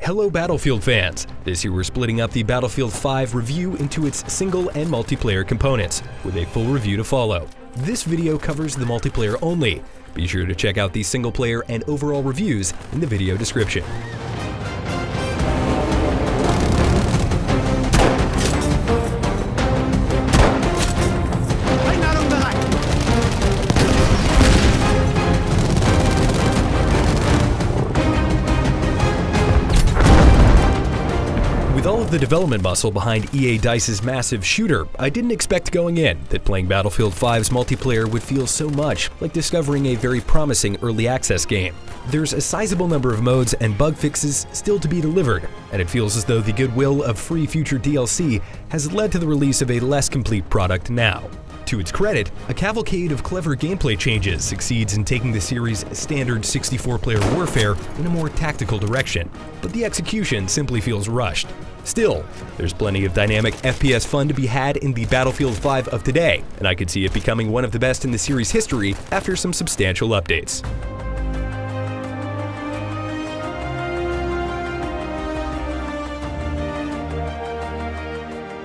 Hello Battlefield fans! This year we're splitting up the Battlefield 5 review into its single and multiplayer components, with a full review to follow. This video covers the multiplayer only. Be sure to check out the single player and overall reviews in the video description. With all of the development muscle behind EA DICE's massive shooter, I didn't expect going in that playing Battlefield 5's multiplayer would feel so much like discovering a very promising early access game. There's a sizable number of modes and bug fixes still to be delivered, and it feels as though the goodwill of free future DLC has led to the release of a less complete product now. To its credit, a cavalcade of clever gameplay changes succeeds in taking the series' standard 64-player warfare in a more tactical direction, but the execution simply feels rushed. Still, there's plenty of dynamic FPS fun to be had in the Battlefield 5 of today, and I could see it becoming one of the best in the series' history after some substantial updates.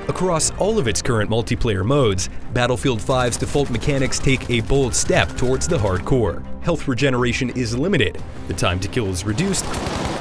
Across all of its current multiplayer modes, Battlefield 5's default mechanics take a bold step towards the hardcore. Health regeneration is limited, the time to kill is reduced,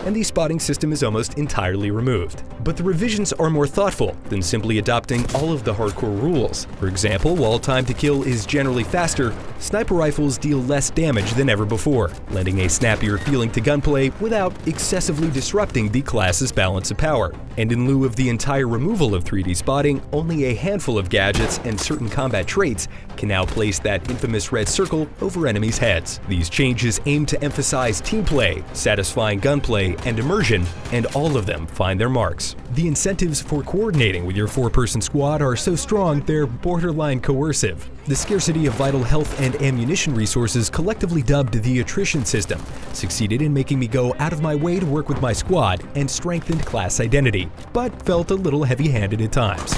and the spotting system is almost entirely removed. But the revisions are more thoughtful than simply adopting all of the hardcore rules. For example, while time to kill is generally faster, sniper rifles deal less damage than ever before, lending a snappier feeling to gunplay without excessively disrupting the class's balance of power. And in lieu of the entire removal of 3D spotting, only a handful of gadgets and certain combat traits can now place that infamous red circle over enemies' heads. These changes aim to emphasize team play, satisfying gunplay, and immersion, and all of them find their marks. The incentives for coordinating with your four-person squad are so strong they're borderline coercive. The scarcity of vital health and ammunition resources, collectively dubbed the attrition system, succeeded in making me go out of my way to work with my squad and strengthened class identity, but felt a little heavy-handed at times.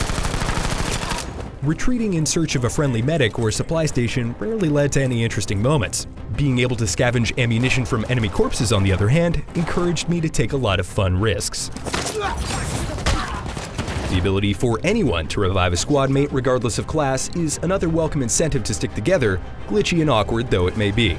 Retreating in search of a friendly medic or supply station rarely led to any interesting moments. Being able to scavenge ammunition from enemy corpses, on the other hand, encouraged me to take a lot of fun risks. The ability for anyone to revive a squad mate regardless of class is another welcome incentive to stick together, glitchy and awkward though it may be.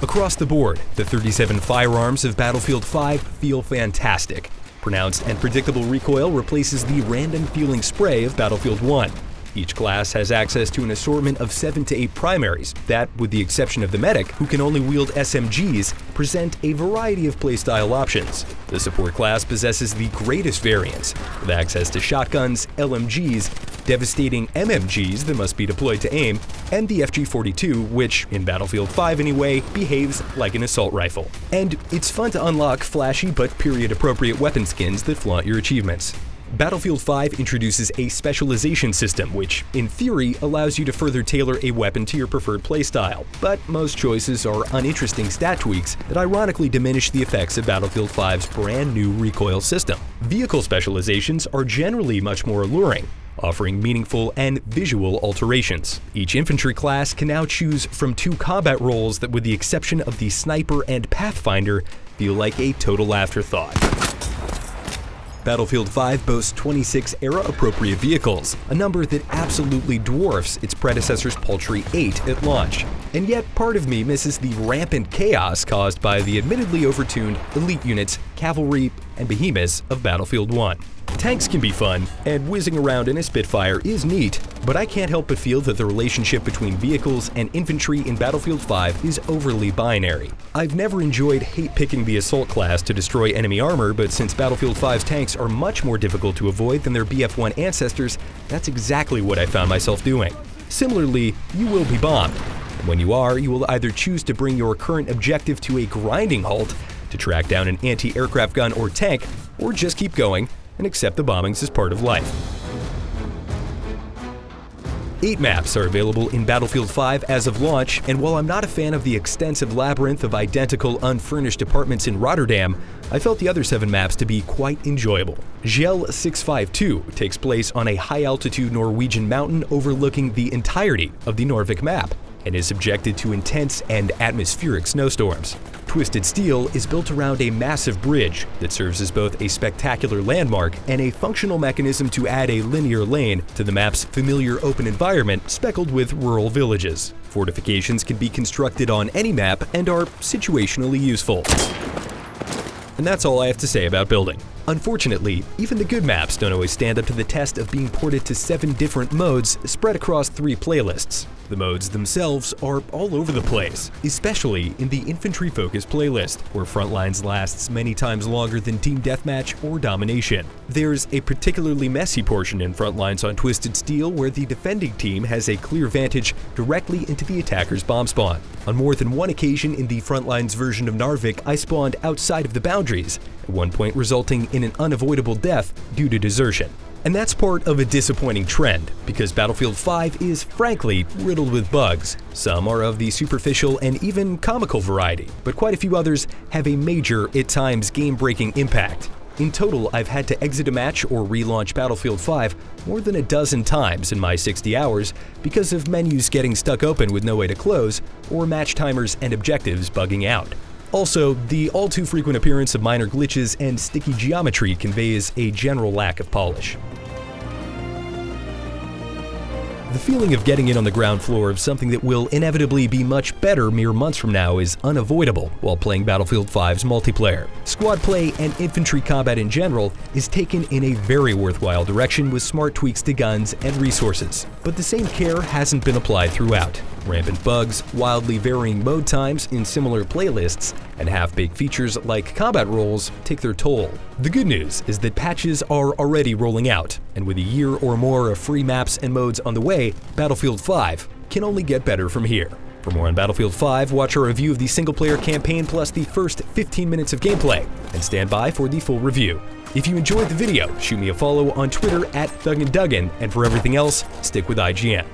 Across the board, the 37 firearms of Battlefield 5 feel fantastic. Pronounced and predictable recoil replaces the random feeling spray of Battlefield 1. Each class has access to an assortment of 7 to 8 primaries that, with the exception of the medic, who can only wield SMGs, present a variety of playstyle options. The support class possesses the greatest variance, with access to shotguns, LMGs, devastating MMGs that must be deployed to aim, and the FG-42, which, in Battlefield 5 anyway, behaves like an assault rifle. And it's fun to unlock flashy but period-appropriate weapon skins that flaunt your achievements. Battlefield 5 introduces a specialization system which, in theory, allows you to further tailor a weapon to your preferred playstyle, but most choices are uninteresting stat tweaks that ironically diminish the effects of Battlefield 5's brand new recoil system. Vehicle specializations are generally much more alluring, offering meaningful and visual alterations. Each infantry class can now choose from 2 combat roles that, with the exception of the sniper and pathfinder, feel like a total afterthought. Battlefield 5 boasts 26 era-appropriate vehicles, a number that absolutely dwarfs its predecessor's paltry 8 at launch. And yet, part of me misses the rampant chaos caused by the admittedly overtuned elite units, cavalry, and behemoths of Battlefield 1. Tanks can be fun, and whizzing around in a Spitfire is neat, but I can't help but feel that the relationship between vehicles and infantry in Battlefield 5 is overly binary. I've never enjoyed hate-picking the assault class to destroy enemy armor, but since Battlefield 5's tanks are much more difficult to avoid than their BF1 ancestors, that's exactly what I found myself doing. Similarly, you will be bombed. And when you are, you will either choose to bring your current objective to a grinding halt, to track down an anti-aircraft gun or tank, or just keep going and accept the bombings as part of life. 8 maps are available in Battlefield 5 as of launch, and while I'm not a fan of the extensive labyrinth of identical unfurnished apartments in Rotterdam, I felt the other 7 maps to be quite enjoyable. Gel 652 takes place on a high-altitude Norwegian mountain overlooking the entirety of the Norvik map. and is subjected to intense and atmospheric snowstorms. Twisted Steel is built around a massive bridge that serves as both a spectacular landmark and a functional mechanism to add a linear lane to the map's familiar open environment speckled with rural villages. Fortifications can be constructed on any map and are situationally useful. And that's all I have to say about building. Unfortunately, even the good maps don't always stand up to the test of being ported to 7 different modes spread across 3 playlists. The modes themselves are all over the place, especially in the infantry-focused playlist, where Frontlines lasts many times longer than Team Deathmatch or Domination. There's a particularly messy portion in Frontlines on Twisted Steel where the defending team has a clear vantage directly into the attacker's bomb spawn. On more than one occasion in the Frontlines version of Narvik, I spawned outside of the boundaries, at one point resulting in an unavoidable death due to desertion. And that's part of a disappointing trend, because Battlefield 5 is frankly riddled with bugs. Some are of the superficial and even comical variety, but quite a few others have a major, at times game-breaking impact. In total, I've had to exit a match or relaunch Battlefield 5 more than a dozen times in my 60 hours because of menus getting stuck open with no way to close, or match timers and objectives bugging out. Also, the all-too-frequent appearance of minor glitches and sticky geometry conveys a general lack of polish. The feeling of getting in on the ground floor of something that will inevitably be much better mere months from now is unavoidable while playing Battlefield 5's multiplayer. Squad play and infantry combat in general is taken in a very worthwhile direction with smart tweaks to guns and resources. But the same care hasn't been applied throughout. Rampant bugs, wildly varying mode times in similar playlists, and half-baked features like combat roles take their toll. The good news is that patches are already rolling out, and with a year or more of free maps and modes on the way, Battlefield 5 can only get better from here. For more on Battlefield 5, watch our review of the single-player campaign plus the first 15 minutes of gameplay, and stand by for the full review. If you enjoyed the video, shoot me a follow on Twitter @ThugandDuggan, and for everything else, stick with IGN.